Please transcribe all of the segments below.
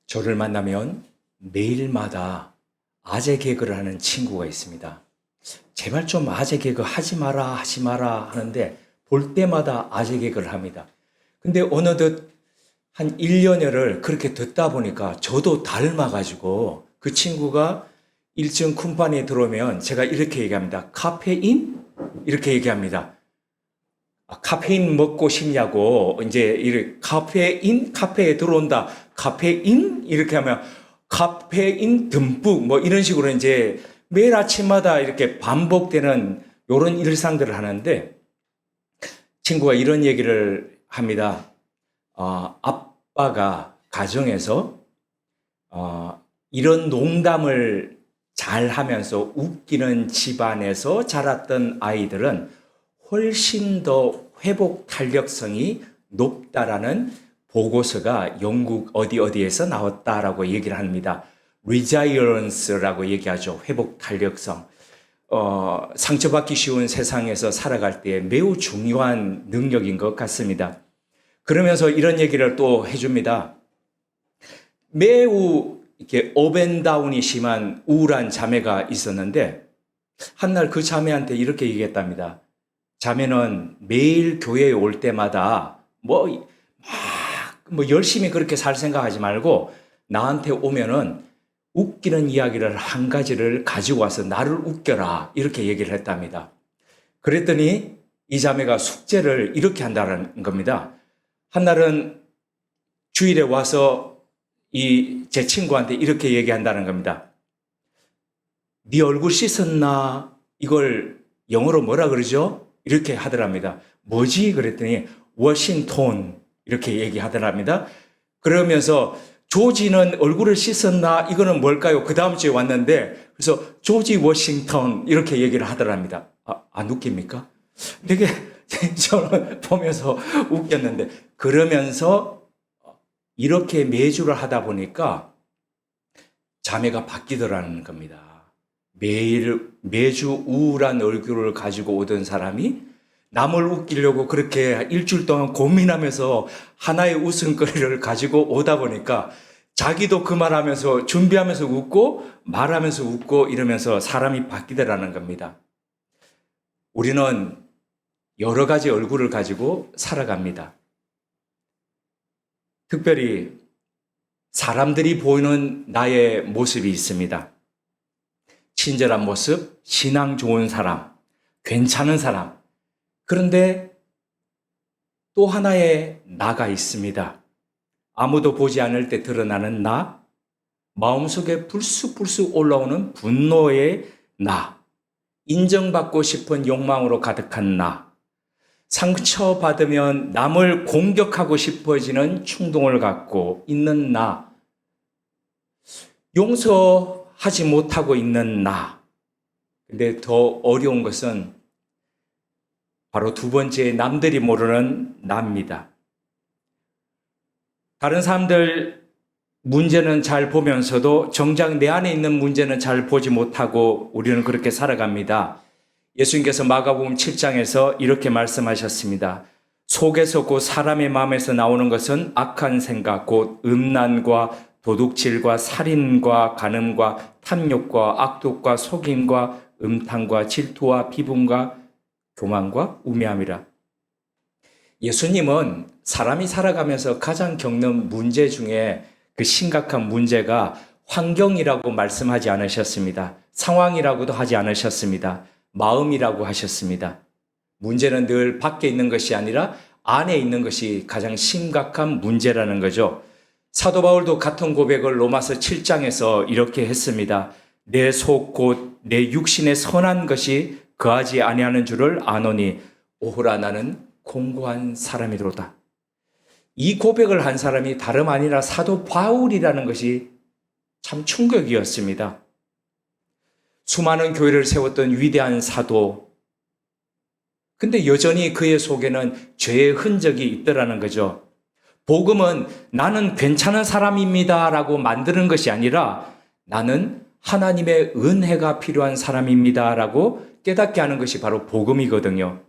저를 만나면 매일마다 아재 개그를 하는 친구가 있습니다. 제발 좀 아재 개그 하지 마라 하는데 볼 때마다 아재 개그를 합니다. 근데 어느덧 한 1년여를 그렇게 듣다 보니까 저도 닮아가지고 그 친구가 1층 쿵판에 들어오면 제가 이렇게 얘기합니다. 카페인? 이렇게 얘기합니다. 카페인 먹고 싶냐고, 이제, 이렇게 카페인? 카페에 들어온다. 카페인? 이렇게 하면, 카페인 듬뿍, 뭐 이런 식으로 이제 매일 아침마다 이렇게 반복되는 이런 일상들을 하는데, 친구가 이런 얘기를 합니다. 아빠가 가정에서, 이런 농담을 잘 하면서 웃기는 집안에서 자랐던 아이들은 훨씬 더 회복 탄력성이 높다라는 보고서가 영국 어디에서 나왔다라고 얘기를 합니다. resilience라고 얘기하죠. 회복 탄력성. 상처받기 쉬운 세상에서 살아갈 때 매우 중요한 능력인 것 같습니다. 그러면서 이런 얘기를 또 해줍니다. 매우 이렇게 업앤다운이 심한 우울한 자매가 있었는데 한날 그 자매한테 이렇게 얘기했답니다. 자매는 매일 교회에 올 때마다 열심히 그렇게 살 생각하지 말고 나한테 오면은 웃기는 이야기를 한 가지를 가지고 와서 나를 웃겨라. 이렇게 얘기를 했답니다. 그랬더니 이 자매가 숙제를 이렇게 한다는 겁니다. 한날은 주일에 와서 제 친구한테 이렇게 얘기한다는 겁니다. 네 얼굴 씻었나? 이걸 영어로 뭐라 그러죠? 이렇게 하더랍니다. 뭐지? 그랬더니 워싱턴 이렇게 얘기하더랍니다. 그러면서 조지는 얼굴을 씻었나? 이거는 뭘까요? 그 다음 주에 왔는데 그래서 조지 워싱턴 이렇게 얘기를 하더랍니다. 안 웃깁니까? 되게 저는 보면서 웃겼는데 그러면서 이렇게 매주를 하다 보니까 자매가 바뀌더라는 겁니다. 매주 우울한 얼굴을 가지고 오던 사람이 남을 웃기려고 그렇게 일주일 동안 고민하면서 하나의 웃음거리를 가지고 오다 보니까 자기도 그 말하면서 준비하면서 웃고 말하면서 웃고 이러면서 사람이 바뀌더라는 겁니다. 우리는 여러 가지 얼굴을 가지고 살아갑니다. 특별히 사람들이 보이는 나의 모습이 있습니다. 친절한 모습, 신앙 좋은 사람, 괜찮은 사람. 그런데 또 하나의 나가 있습니다. 아무도 보지 않을 때 드러나는 나, 마음속에 불쑥불쑥 올라오는 분노의 나, 인정받고 싶은 욕망으로 가득한 나, 상처받으면 남을 공격하고 싶어지는 충동을 갖고 있는 나, 용서하지 못하고 있는 나. 근데 더 어려운 것은 바로 두 번째 남들이 모르는 나입니다. 다른 사람들 문제는 잘 보면서도 정작 내 안에 있는 문제는 잘 보지 못하고 우리는 그렇게 살아갑니다. 예수님께서 마가복음 7장에서 이렇게 말씀하셨습니다. 속에서 곧 사람의 마음에서 나오는 것은 악한 생각, 곧 음란과 도둑질과 살인과 간음과 탐욕과 악독과 속임과 음탕과 질투와 비분과 교만과 우매함이라. 예수님은 사람이 살아가면서 가장 겪는 문제 중에 그 심각한 문제가 환경이라고 말씀하지 않으셨습니다. 상황이라고도 하지 않으셨습니다. 마음이라고 하셨습니다. 문제는 늘 밖에 있는 것이 아니라 안에 있는 것이 가장 심각한 문제라는 거죠. 사도 바울도 같은 고백을 로마서 7장에서 이렇게 했습니다. 내 속 곧 내 육신의 선한 것이 거하지 아니하는 줄을 아노니 오호라 나는 공고한 사람이로다. 이 고백을 한 사람이 다름 아니라 사도 바울이라는 것이 참 충격이었습니다. 수많은 교회를 세웠던 위대한 사도. 근데 여전히 그의 속에는 죄의 흔적이 있더라는 거죠. 복음은 나는 괜찮은 사람입니다 라고 만드는 것이 아니라 나는 하나님의 은혜가 필요한 사람입니다 라고 깨닫게 하는 것이 바로 복음이거든요.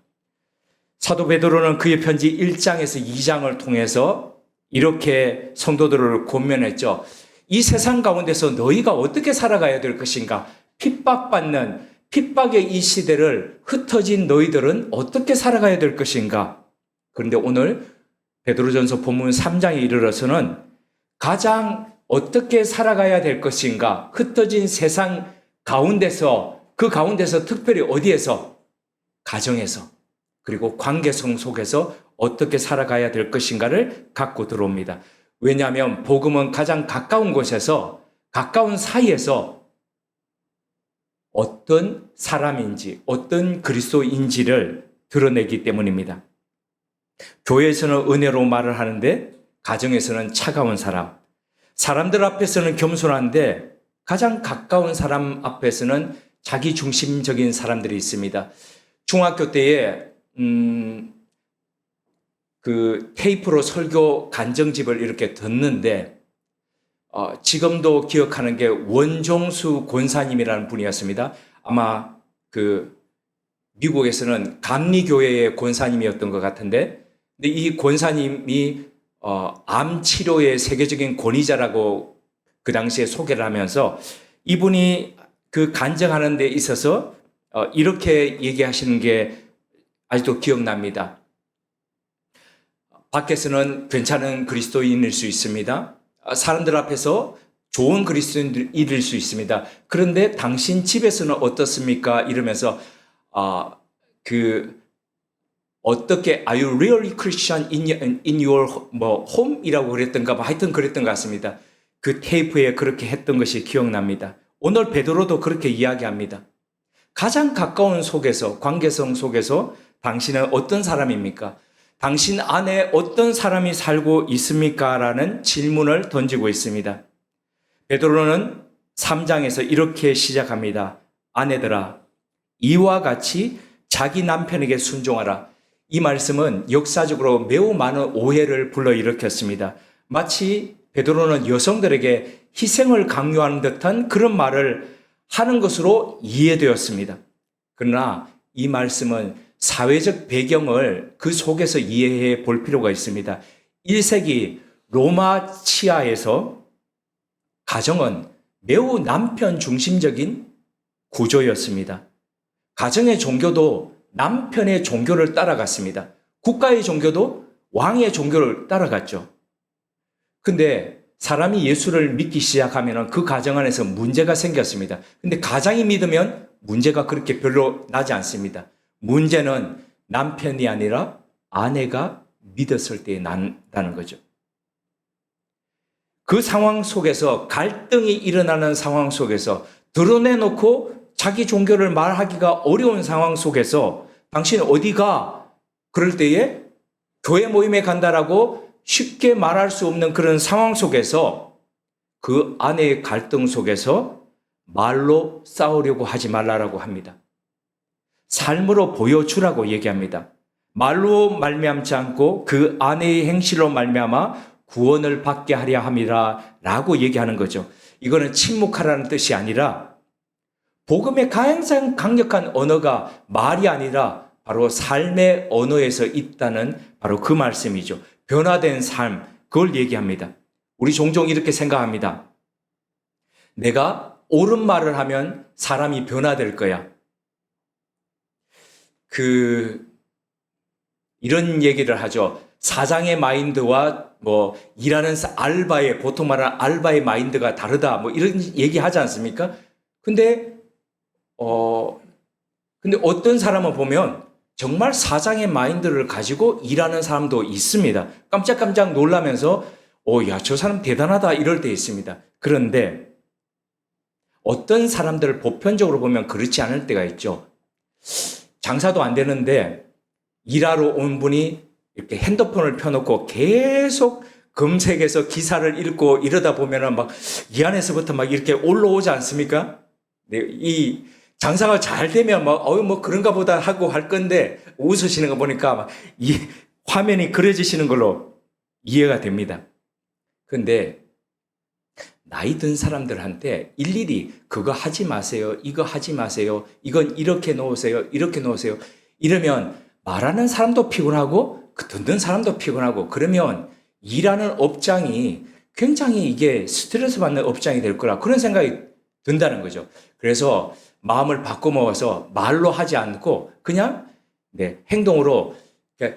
사도 베드로는 그의 편지 1장에서 2장을 통해서 이렇게 성도들을 권면했죠. 이 세상 가운데서 너희가 어떻게 살아가야 될 것인가? 핍박받는 핍박의 이 시대를 흩어진 너희들은 어떻게 살아가야 될 것인가? 그런데 오늘 베드로전서 본문 3장에 이르러서는 가장 어떻게 살아가야 될 것인가? 흩어진 세상 가운데서, 그 가운데서 특별히 어디에서? 가정에서, 그리고 관계성 속에서 어떻게 살아가야 될 것인가를 갖고 들어옵니다. 왜냐하면 복음은 가장 가까운 곳에서, 가까운 사이에서 어떤 사람인지, 어떤 그리스도인지를 드러내기 때문입니다. 교회에서는 은혜로 말을 하는데 가정에서는 차가운 사람, 사람들 앞에서는 겸손한데 가장 가까운 사람 앞에서는 자기 중심적인 사람들이 있습니다. 중학교 때에 그 테이프로 설교 간정집을 이렇게 듣는데 지금도 기억하는 게 원종수 권사님이라는 분이었습니다. 아마 그 미국에서는 감리교회의 권사님이었던 것 같은데, 근데 이 권사님이 암 치료의 세계적인 권위자라고 그 당시에 소개를 하면서 이분이 그 간증하는 데 있어서 이렇게 얘기하시는 게 아직도 기억납니다. 밖에서는 괜찮은 그리스도인일 수 있습니다. 사람들 앞에서 좋은 그리스도인일 수 있습니다. 그런데 당신 집에서는 어떻습니까? 이러면서 어떻게 Are you really Christian in your home이라고 그랬던가 하여튼 그랬던 것 같습니다. 그 테이프에 그렇게 했던 것이 기억납니다. 오늘 베드로도 그렇게 이야기합니다. 가장 가까운 속에서, 관계성 속에서 당신은 어떤 사람입니까? 당신 안에 어떤 사람이 살고 있습니까? 라는 질문을 던지고 있습니다. 베드로는 3장에서 이렇게 시작합니다. 아내들아, 이와 같이 자기 남편에게 순종하라. 이 말씀은 역사적으로 매우 많은 오해를 불러일으켰습니다. 마치 베드로는 여성들에게 희생을 강요하는 듯한 그런 말을 하는 것으로 이해되었습니다. 그러나 이 말씀은 사회적 배경을 그 속에서 이해해 볼 필요가 있습니다. 1세기 로마 치하에서 가정은 매우 남편 중심적인 구조였습니다. 가정의 종교도 남편의 종교를 따라갔습니다. 국가의 종교도 왕의 종교를 따라갔죠. 근데 사람이 예수를 믿기 시작하면 그 가정 안에서 문제가 생겼습니다. 근데 가장이 믿으면 문제가 그렇게 별로 나지 않습니다. 문제는 남편이 아니라 아내가 믿었을 때 난다는 거죠. 그 상황 속에서 갈등이 일어나는 상황 속에서 드러내놓고 자기 종교를 말하기가 어려운 상황 속에서 당신 어디가? 그럴 때에 교회 모임에 간다라고 쉽게 말할 수 없는 그런 상황 속에서 그 아내의 갈등 속에서 말로 싸우려고 하지 말라라고 합니다. 삶으로 보여주라고 얘기합니다. 말로 말미암지 않고 그 아내의 행실로 말미암아 구원을 받게 하려 함이라 라고 얘기하는 거죠. 이거는 침묵하라는 뜻이 아니라 복음의 가장 강력한 언어가 말이 아니라 바로 삶의 언어에서 있다는 바로 그 말씀이죠. 변화된 삶, 그걸 얘기합니다. 우리 종종 이렇게 생각합니다. 내가 옳은 말을 하면 사람이 변화될 거야. 이런 얘기를 하죠. 사장의 마인드와 일하는 알바의, 보통 말하는 알바의 마인드가 다르다. 이런 얘기 하지 않습니까? 근데 어떤 사람을 보면 정말 사장의 마인드를 가지고 일하는 사람도 있습니다. 깜짝깜짝 놀라면서, 야, 저 사람 대단하다. 이럴 때 있습니다. 그런데 어떤 사람들을 보편적으로 보면 그렇지 않을 때가 있죠. 장사도 안 되는데 일하러 온 분이 이렇게 핸드폰을 펴놓고 계속 검색해서 기사를 읽고 이러다 보면은 이 안에서부터 이렇게 올라오지 않습니까? 네, 이 장사가 잘 되면 그런가 보다 하고 할 건데 웃으시는 거 보니까 이 화면이 그려지시는 걸로 이해가 됩니다. 근데 나이 든 사람들한테 일일이 그거 하지 마세요. 이거 하지 마세요. 이건 이렇게 놓으세요. 이렇게 놓으세요. 이러면 말하는 사람도 피곤하고 듣는 사람도 피곤하고 그러면 일하는 업장이 굉장히 이게 스트레스 받는 업장이 될 거라 그런 생각이 든다는 거죠. 그래서 마음을 바꿔먹어서 말로 하지 않고 그냥 행동으로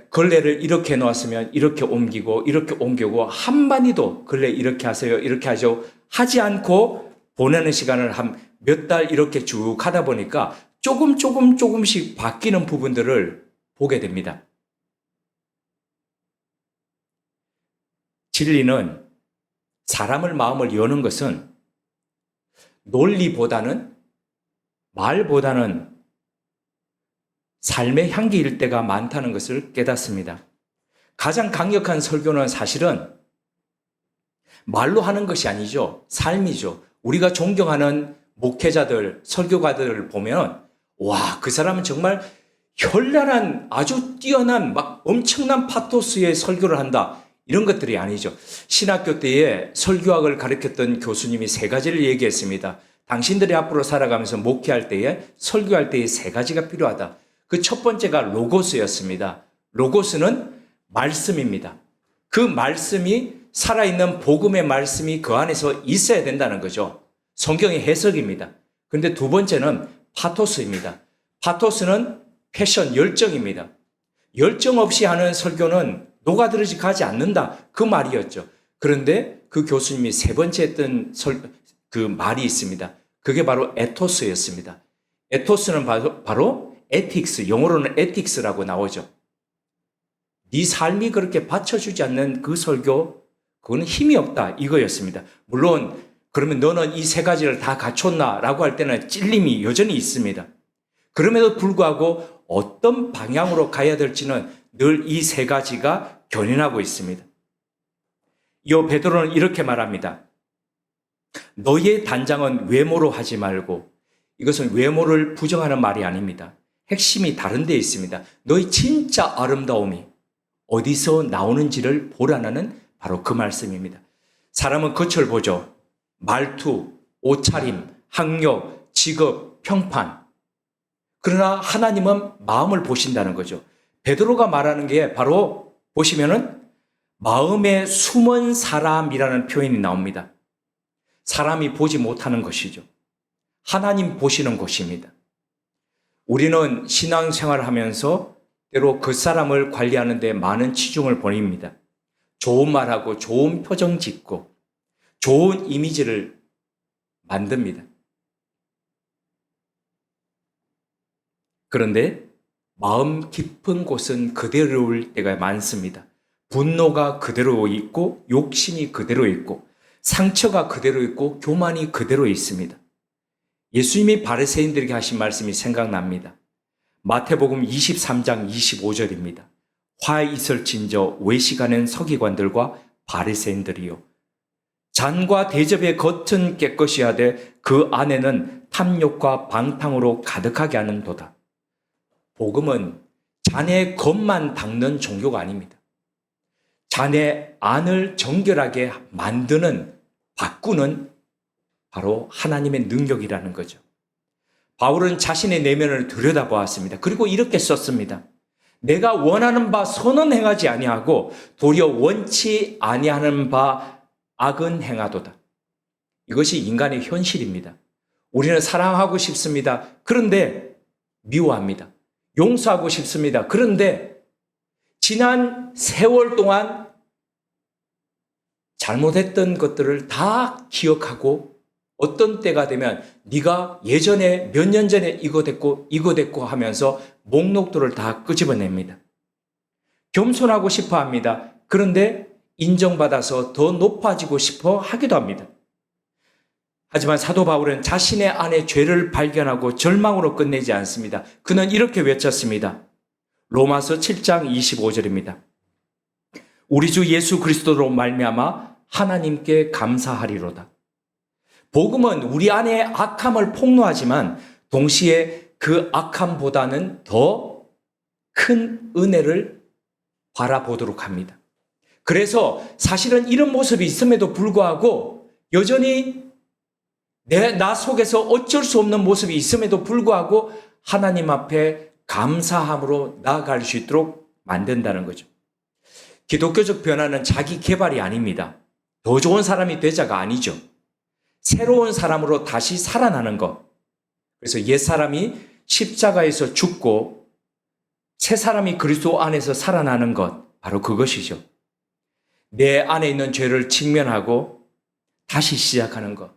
걸레를 이렇게 놓았으면 이렇게 옮기고 이렇게 옮기고 한마디도 걸레 이렇게 하세요 이렇게 하죠 하지 않고 보내는 시간을 한 몇 달 이렇게 쭉 하다 보니까 조금씩 바뀌는 부분들을 보게 됩니다. 진리는 사람을 마음을 여는 것은 논리보다는 말보다는 삶의 향기일 때가 많다는 것을 깨닫습니다. 가장 강력한 설교는 사실은 말로 하는 것이 아니죠. 삶이죠. 우리가 존경하는 목회자들, 설교가들을 보면 와, 그 사람은 정말 현란한 아주 뛰어난 막 엄청난 파토스의 설교를 한다. 이런 것들이 아니죠. 신학교 때에 설교학을 가르쳤던 교수님이 세 가지를 얘기했습니다. 당신들이 앞으로 살아가면서 목회할 때에 설교할 때에 세 가지가 필요하다. 그 첫 번째가 로고스였습니다. 로고스는 말씀입니다. 그 말씀이 살아있는 복음의 말씀이 그 안에서 있어야 된다는 거죠. 성경의 해석입니다. 그런데 두 번째는 파토스입니다. 파토스는 패션, 열정입니다. 열정 없이 하는 설교는 녹아들어지 가지 않는다. 그 말이었죠. 그런데 그 교수님이 세 번째 했던 그 말이 있습니다. 그게 바로 에토스였습니다. 에토스는 바로 에틱스, 영어로는 에틱스라고 나오죠. 네 삶이 그렇게 받쳐주지 않는 그 설교, 그거는 힘이 없다 이거였습니다. 물론 그러면 너는 이 세 가지를 다 갖췄나? 라고 할 때는 찔림이 여전히 있습니다. 그럼에도 불구하고 어떤 방향으로 가야 될지는 늘 이 세 가지가 견인하고 있습니다. 이 베드로는 이렇게 말합니다. 너의 단장은 외모로 하지 말고, 이것은 외모를 부정하는 말이 아닙니다. 핵심이 다른 데 있습니다. 너의 진짜 아름다움이 어디서 나오는지를 보라는 바로 그 말씀입니다. 사람은 겉을 보죠. 말투, 옷차림, 학력, 직업, 평판. 그러나 하나님은 마음을 보신다는 거죠. 베드로가 말하는 게 바로 보시면은 마음의 숨은 사람이라는 표현이 나옵니다. 사람이 보지 못하는 것이죠. 하나님 보시는 것입니다. 우리는 신앙생활을 하면서 때로 그 사람을 관리하는 데 많은 치중을 보냅니다. 좋은 말하고 좋은 표정 짓고 좋은 이미지를 만듭니다. 그런데 마음 깊은 곳은 그대로일 때가 많습니다. 분노가 그대로 있고 욕심이 그대로 있고 상처가 그대로 있고 교만이 그대로 있습니다. 예수님이 바리새인들에게 하신 말씀이 생각납니다. 마태복음 23장 25절입니다. 화 있을진저 외식하는 서기관들과 바리새인들이요. 잔과 대접의 겉은 깨끗이 하되 그 안에는 탐욕과 방탕으로 가득하게 하는도다. 복음은 잔의 겉만 닦는 종교가 아닙니다. 잔의 안을 정결하게 만드는, 바꾸는 바로 하나님의 능력이라는 거죠. 바울은 자신의 내면을 들여다보았습니다. 그리고 이렇게 썼습니다. 내가 원하는 바 선은 행하지 아니하고 도리어 원치 아니하는 바 악은 행하도다. 이것이 인간의 현실입니다. 우리는 사랑하고 싶습니다. 그런데 미워합니다. 용서하고 싶습니다. 그런데 지난 세월 동안 잘못했던 것들을 다 기억하고 어떤 때가 되면 네가 예전에 몇 년 전에 이거 됐고 하면서 목록들을 다 끄집어냅니다. 겸손하고 싶어 합니다. 그런데 인정받아서 더 높아지고 싶어 하기도 합니다. 하지만 사도 바울은 자신의 안에 죄를 발견하고 절망으로 끝내지 않습니다. 그는 이렇게 외쳤습니다. 로마서 7장 25절입니다. 우리 주 예수 그리스도로 말미암아 하나님께 감사하리로다. 복음은 우리 안에 악함을 폭로하지만 동시에 그 악함보다는 더 큰 은혜를 바라보도록 합니다. 그래서 사실은 이런 모습이 있음에도 불구하고 여전히 나 속에서 어쩔 수 없는 모습이 있음에도 불구하고 하나님 앞에 감사함으로 나아갈 수 있도록 만든다는 거죠. 기독교적 변화는 자기 개발이 아닙니다. 더 좋은 사람이 되자가 아니죠. 새로운 사람으로 다시 살아나는 것. 그래서 옛사람이 십자가에서 죽고 새 사람이 그리스도 안에서 살아나는 것. 바로 그것이죠. 내 안에 있는 죄를 직면하고 다시 시작하는 것.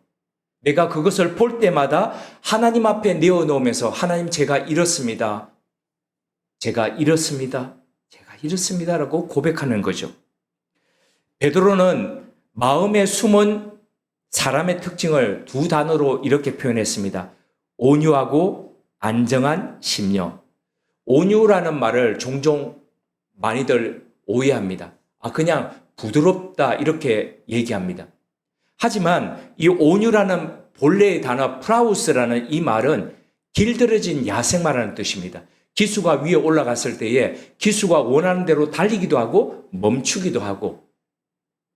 내가 그것을 볼 때마다 하나님 앞에 내어놓으면서 하나님 제가 이렇습니다. 제가 이렇습니다. 제가 이렇습니다라고 고백하는 거죠. 베드로는 마음에 숨은 사람의 특징을 두 단어로 이렇게 표현했습니다. 온유하고 안정한 심령. 온유라는 말을 종종 많이들 오해합니다. 그냥 부드럽다 이렇게 얘기합니다. 하지만 이 온유라는 본래의 단어 프라우스라는 이 말은 길들여진 야생마라는 뜻입니다. 기수가 위에 올라갔을 때에 기수가 원하는 대로 달리기도 하고 멈추기도 하고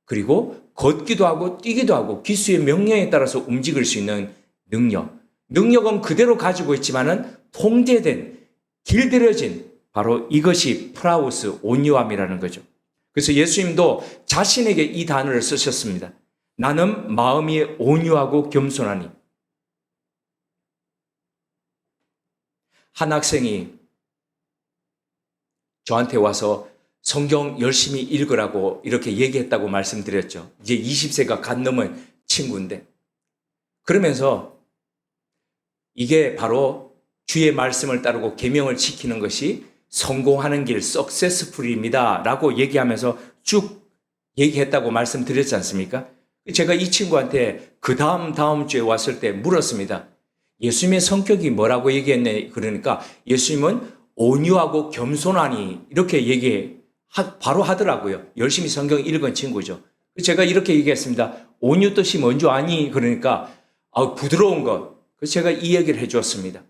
그리고 걷기도 하고 뛰기도 하고 기수의 명령에 따라서 움직일 수 있는 능력. 능력은 그대로 가지고 있지만은 통제된, 길들여진 바로 이것이 프라우스, 온유함이라는 거죠. 그래서 예수님도 자신에게 이 단어를 쓰셨습니다. 나는 마음이 온유하고 겸손하니. 한 학생이 저한테 와서 성경 열심히 읽으라고 이렇게 얘기했다고 말씀드렸죠. 이제 20세가 갓 넘은 친구인데. 그러면서 이게 바로 주의 말씀을 따르고 계명을 지키는 것이 성공하는 길, 석세스풀입니다. 라고 얘기하면서 쭉 얘기했다고 말씀드렸지 않습니까? 제가 이 친구한테 그 다음 주에 왔을 때 물었습니다. 예수님의 성격이 뭐라고 얘기했네? 그러니까 예수님은 온유하고 겸손하니 이렇게 바로 하더라고요. 열심히 성경 읽은 친구죠. 제가 이렇게 얘기했습니다. 온유 뜻이 뭔지 아니? 그러니까 부드러운 것. 그래서 제가 이 얘기를 해주었습니다.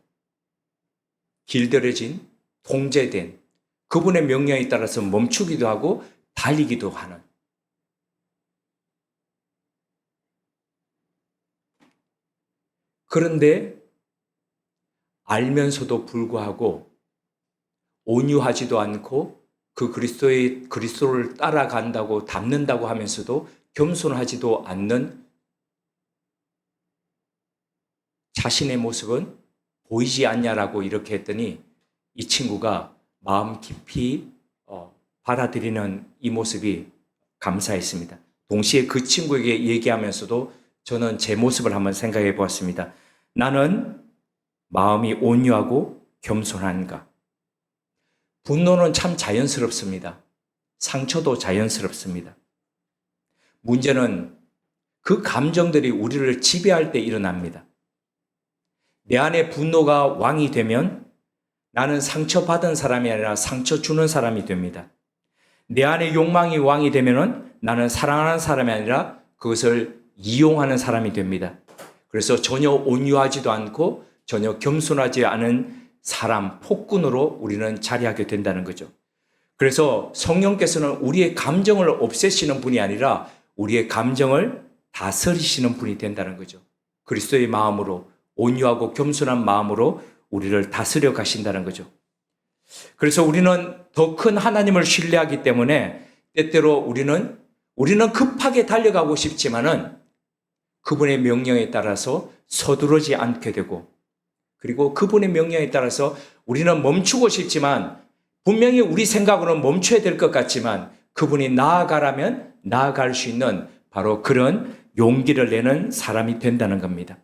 길들여진, 통제된 그분의 명령에 따라서 멈추기도 하고 달리기도 하는. 그런데 알면서도 불구하고 온유하지도 않고 그 그리스도를 따라간다고 닮는다고 하면서도 겸손하지도 않는 자신의 모습은 보이지 않냐라고 이렇게 했더니 이 친구가 마음 깊이 받아들이는 이 모습이 감사했습니다. 동시에 그 친구에게 얘기하면서도 저는 제 모습을 한번 생각해 보았습니다. 나는 마음이 온유하고 겸손한가? 분노는 참 자연스럽습니다. 상처도 자연스럽습니다. 문제는 그 감정들이 우리를 지배할 때 일어납니다. 내 안에 분노가 왕이 되면 나는 상처받은 사람이 아니라 상처 주는 사람이 됩니다. 내 안에 욕망이 왕이 되면 나는 사랑하는 사람이 아니라 그것을 이용하는 사람이 됩니다. 그래서 전혀 온유하지도 않고 전혀 겸손하지 않은 사람, 폭군으로 우리는 자리하게 된다는 거죠. 그래서 성령께서는 우리의 감정을 없애시는 분이 아니라 우리의 감정을 다스리시는 분이 된다는 거죠. 그리스도의 마음으로, 온유하고 겸손한 마음으로 우리를 다스려 가신다는 거죠. 그래서 우리는 더 큰 하나님을 신뢰하기 때문에 때때로 우리는 급하게 달려가고 싶지만은 그분의 명령에 따라서 서두르지 않게 되고 그리고 그분의 명령에 따라서 우리는 멈추고 싶지만 분명히 우리 생각으로는 멈춰야 될 것 같지만 그분이 나아가라면 나아갈 수 있는 바로 그런 용기를 내는 사람이 된다는 겁니다.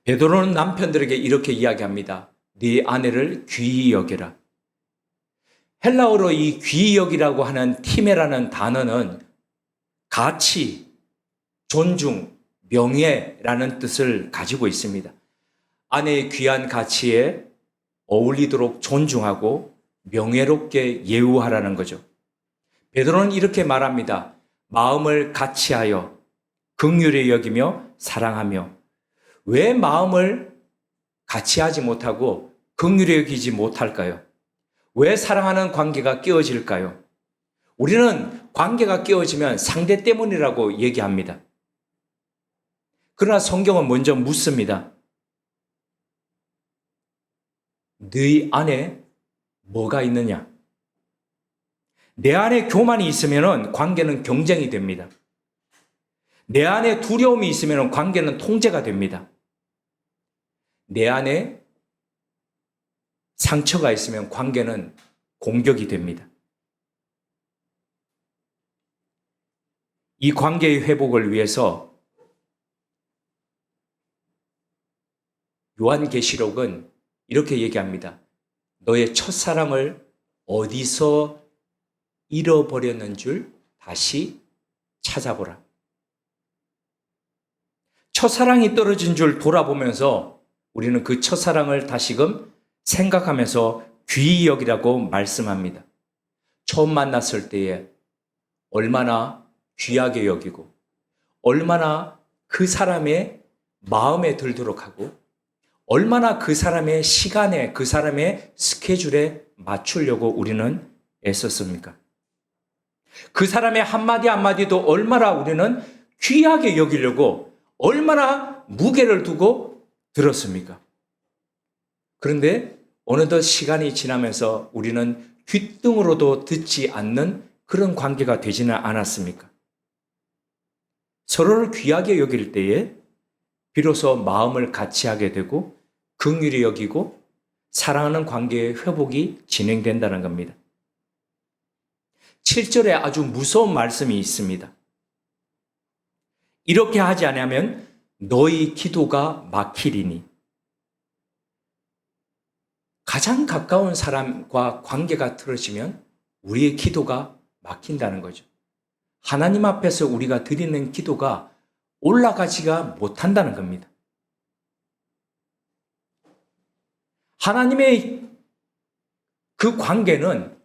베드로는 남편들에게 이렇게 이야기합니다. 네 아내를 귀히 여겨라. 헬라어로 이 귀히 여기라고 하는 티메라는 단어는 가치, 존중, 명예라는 뜻을 가지고 있습니다. 아내의 귀한 가치에 어울리도록 존중하고 명예롭게 예우하라는 거죠. 베드로는 이렇게 말합니다. 마음을 같이하여 긍휼히 여기며 사랑하며. 왜 마음을 같이하지 못하고 긍휼히 여기지 못할까요? 왜 사랑하는 관계가 깨어질까요? 우리는 관계가 깨어지면 상대 때문이라고 얘기합니다. 그러나 성경은 먼저 묻습니다. 네 안에 뭐가 있느냐? 내 안에 교만이 있으면 관계는 경쟁이 됩니다. 내 안에 두려움이 있으면 관계는 통제가 됩니다. 내 안에 상처가 있으면 관계는 공격이 됩니다. 이 관계의 회복을 위해서 요한계시록은 이렇게 얘기합니다. 너의 첫사랑을 어디서 잃어버렸는 줄 다시 찾아보라. 첫사랑이 떨어진 줄 돌아보면서 우리는 그 첫사랑을 다시금 생각하면서 귀히 여기라고 말씀합니다. 처음 만났을 때에 얼마나 귀하게 여기고 얼마나 그 사람의 마음에 들도록 하고 얼마나 그 사람의 시간에 그 사람의 스케줄에 맞추려고 우리는 애썼습니까? 그 사람의 한마디 한마디도 얼마나 우리는 귀하게 여기려고 얼마나 무게를 두고 들었습니까? 그런데 어느덧 시간이 지나면서 우리는 귓등으로도 듣지 않는 그런 관계가 되지는 않았습니까? 서로를 귀하게 여길 때에 비로소 마음을 같이 하게 되고 긍휼히 여기고 사랑하는 관계의 회복이 진행된다는 겁니다. 7절에 아주 무서운 말씀이 있습니다. 이렇게 하지 않으면 너희 기도가 막히리니. 가장 가까운 사람과 관계가 틀어지면 우리의 기도가 막힌다는 거죠. 하나님 앞에서 우리가 드리는 기도가 올라가지가 못한다는 겁니다. 하나님의 그 관계는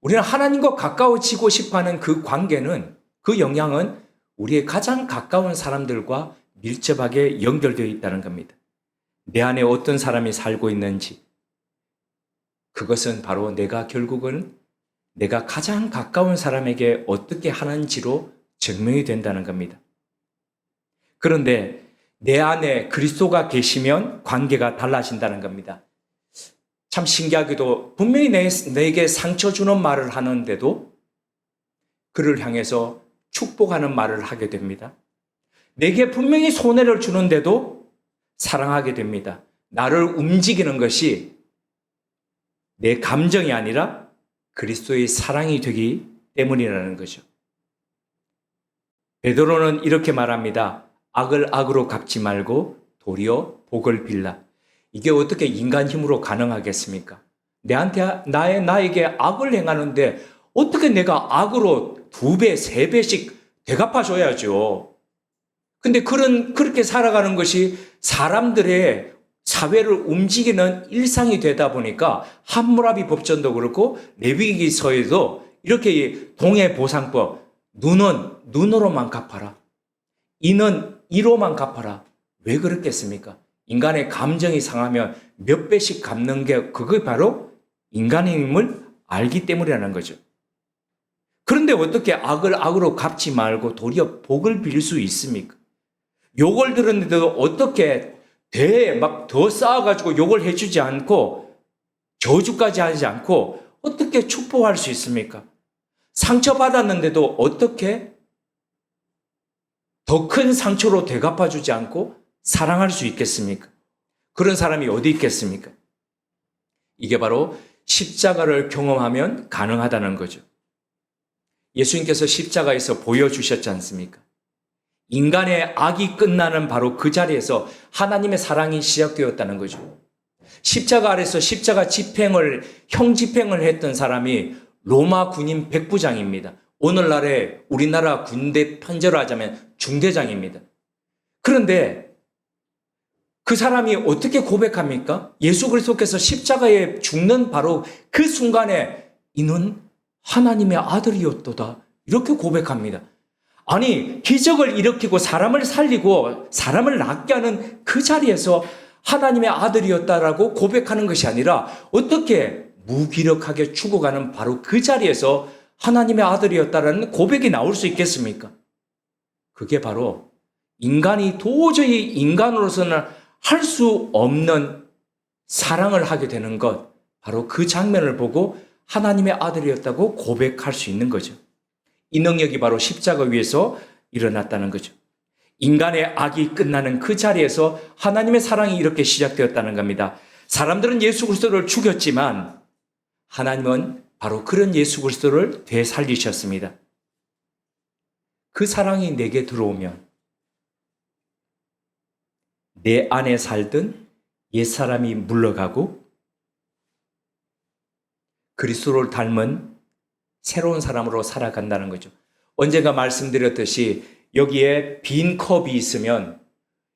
우리는 하나님과 가까워지고 싶어하는 그 관계는 그 영향은 우리의 가장 가까운 사람들과 밀접하게 연결되어 있다는 겁니다. 내 안에 어떤 사람이 살고 있는지 그것은 바로 내가 결국은 내가 가장 가까운 사람에게 어떻게 하는지로 증명이 된다는 겁니다. 그런데 내 안에 그리스도가 계시면 관계가 달라진다는 겁니다. 참 신기하게도 분명히 내게 상처 주는 말을 하는데도 그를 향해서 축복하는 말을 하게 됩니다. 내게 분명히 손해를 주는데도 사랑하게 됩니다. 나를 움직이는 것이 내 감정이 아니라 그리스도의 사랑이 되기 때문이라는 거죠. 베드로는 이렇게 말합니다. 악을 악으로 갚지 말고 도리어 복을 빌라. 이게 어떻게 인간 힘으로 가능하겠습니까? 나에게 악을 행하는데 어떻게 내가 악으로 2배, 3배씩 되갚아줘야죠. 근데 그렇게 살아가는 것이 사람들의 사회를 움직이는 일상이 되다 보니까 함무라비 법전도 그렇고 레위기서에도 이렇게 동해보상법, 눈은 눈으로만 갚아라. 이는 이로만 갚아라. 왜 그렇겠습니까? 인간의 감정이 상하면 몇 배씩 갚는 게 그게 바로 인간의 힘을 알기 때문이라는 거죠. 그런데 어떻게 악을 악으로 갚지 말고 도리어 복을 빌 수 있습니까? 욕을 들었는데도 어떻게 더 쌓아가지고 욕을 해주지 않고 저주까지 하지 않고 어떻게 축복할 수 있습니까? 상처받았는데도 어떻게 더 큰 상처로 되갚아주지 않고 사랑할 수 있겠습니까? 그런 사람이 어디 있겠습니까? 이게 바로 십자가를 경험하면 가능하다는 거죠. 예수님께서 십자가에서 보여주셨지 않습니까? 인간의 악이 끝나는 바로 그 자리에서 하나님의 사랑이 시작되었다는 거죠. 십자가 아래서 십자가 형 집행을 했던 사람이 로마 군인 백부장입니다. 오늘날의 우리나라 군대 편제로 하자면 중대장입니다. 그런데 그 사람이 어떻게 고백합니까? 예수 그리스도께서 십자가에 죽는 바로 그 순간에 이는 하나님의 아들이었도다. 이렇게 고백합니다. 아니, 기적을 일으키고 사람을 살리고 사람을 낫게 하는 그 자리에서 하나님의 아들이었다라고 고백하는 것이 아니라 어떻게 무기력하게 죽어가는 바로 그 자리에서 하나님의 아들이었다라는 고백이 나올 수 있겠습니까? 그게 바로 인간이 도저히 인간으로서는 할 수 없는 사랑을 하게 되는 것, 바로 그 장면을 보고 하나님의 아들이었다고 고백할 수 있는 거죠. 이 능력이 바로 십자가 위에서 일어났다는 거죠. 인간의 악이 끝나는 그 자리에서 하나님의 사랑이 이렇게 시작되었다는 겁니다. 사람들은 예수 그리스도를 죽였지만 하나님은 바로 그런 예수 그리스도를 되살리셨습니다. 그 사랑이 내게 들어오면 내 안에 살던 옛사람이 물러가고 그리스도를 닮은 새로운 사람으로 살아간다는 거죠. 언젠가 말씀드렸듯이 여기에 빈 컵이 있으면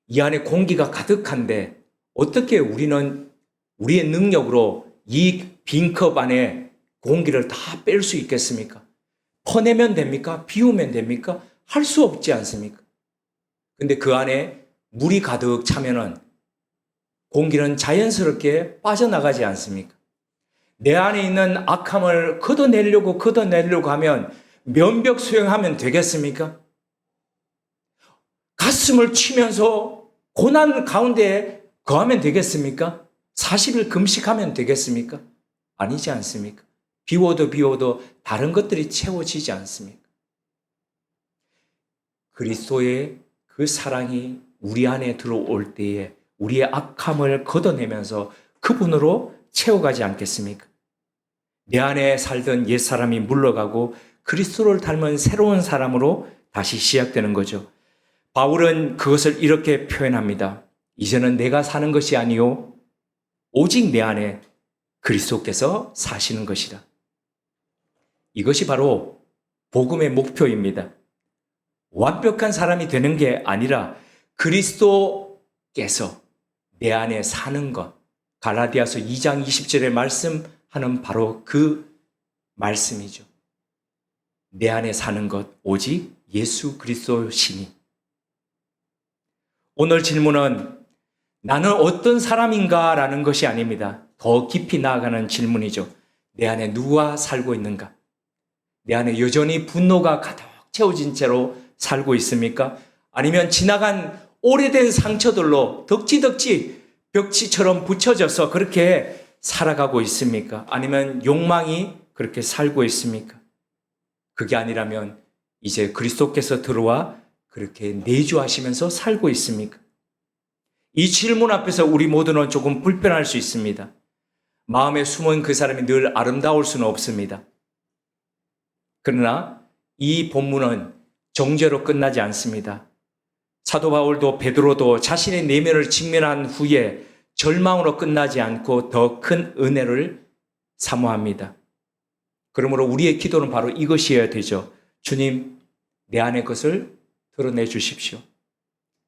이 안에 공기가 가득한데 어떻게 우리는 우리의 능력으로 이 빈 컵 안에 공기를 다 뺄 수 있겠습니까? 퍼내면 됩니까? 비우면 됩니까? 할 수 없지 않습니까? 근데 그 안에 물이 가득 차면은 공기는 자연스럽게 빠져나가지 않습니까? 내 안에 있는 악함을 걷어내려고 하면 면벽 수행하면 되겠습니까? 가슴을 치면서 고난 가운데 거하면 되겠습니까? 40일 금식하면 되겠습니까? 아니지 않습니까? 비워도 다른 것들이 채워지지 않습니까? 그리스도의 그 사랑이 우리 안에 들어올 때에 우리의 악함을 걷어내면서 그분으로 채워가지 않겠습니까? 내 안에 살던 옛사람이 물러가고 그리스도를 닮은 새로운 사람으로 다시 시작되는 거죠. 바울은 그것을 이렇게 표현합니다. 이제는 내가 사는 것이 아니요 오직 내 안에 그리스도께서 사시는 것이다. 이것이 바로 복음의 목표입니다. 완벽한 사람이 되는 게 아니라 그리스도께서 내 안에 사는 것. 갈라디아서 2장 20절에 말씀하는 바로 그 말씀이죠. 내 안에 사는 것 오직 예수 그리스도시니. 오늘 질문은 나는 어떤 사람인가 라는 것이 아닙니다. 더 깊이 나아가는 질문이죠. 내 안에 누가 살고 있는가? 내 안에 여전히 분노가 가득 채워진 채로 살고 있습니까? 아니면 지나간 오래된 상처들로 덕지덕지 벽지처럼 붙여져서 그렇게 살아가고 있습니까? 아니면 욕망이 그렇게 살고 있습니까? 그게 아니라면 이제 그리스도께서 들어와 그렇게 내주하시면서 살고 있습니까? 이 질문 앞에서 우리 모두는 조금 불편할 수 있습니다. 마음에 숨은 그 사람이 늘 아름다울 수는 없습니다. 그러나 이 본문은 정죄로 끝나지 않습니다. 사도 바울도 베드로도 자신의 내면을 직면한 후에 절망으로 끝나지 않고 더 큰 은혜를 사모합니다. 그러므로 우리의 기도는 바로 이것이어야 되죠. 주님, 내 안의 것을 드러내 주십시오.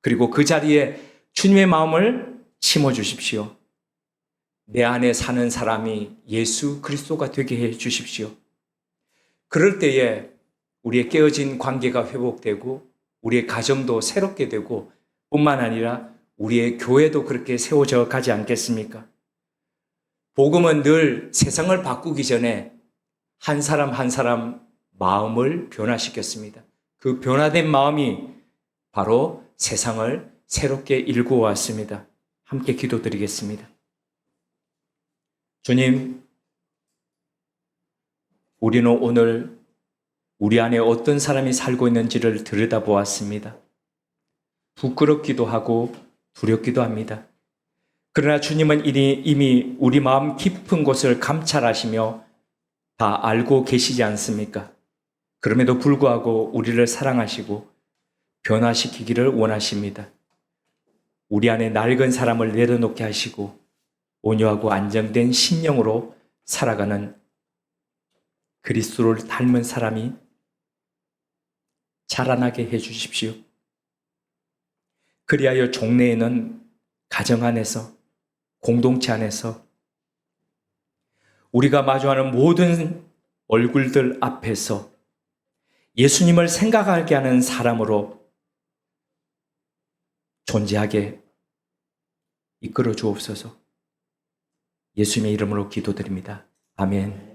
그리고 그 자리에 주님의 마음을 심어 주십시오. 내 안에 사는 사람이 예수 그리스도가 되게 해 주십시오. 그럴 때에 우리의 깨어진 관계가 회복되고 우리의 가정도 새롭게 되고 뿐만 아니라 우리의 교회도 그렇게 세워져 가지 않겠습니까? 복음은 늘 세상을 바꾸기 전에 한 사람 한 사람 마음을 변화시켰습니다. 그 변화된 마음이 바로 세상을 새롭게 일구어왔습니다. 함께 기도드리겠습니다. 주님, 우리는 오늘 우리 안에 어떤 사람이 살고 있는지를 들여다보았습니다. 부끄럽기도 하고 두렵기도 합니다. 그러나 주님은 이미 우리 마음 깊은 곳을 감찰하시며 다 알고 계시지 않습니까? 그럼에도 불구하고 우리를 사랑하시고 변화시키기를 원하십니다. 우리 안에 낡은 사람을 내려놓게 하시고 온유하고 안정된 심령으로 살아가는 그리스도를 닮은 사람이 자라나게 해주십시오. 그리하여 종래에는 가정 안에서 공동체 안에서 우리가 마주하는 모든 얼굴들 앞에서 예수님을 생각하게 하는 사람으로 존재하게 이끌어 주옵소서. 예수님의 이름으로 기도드립니다. 아멘.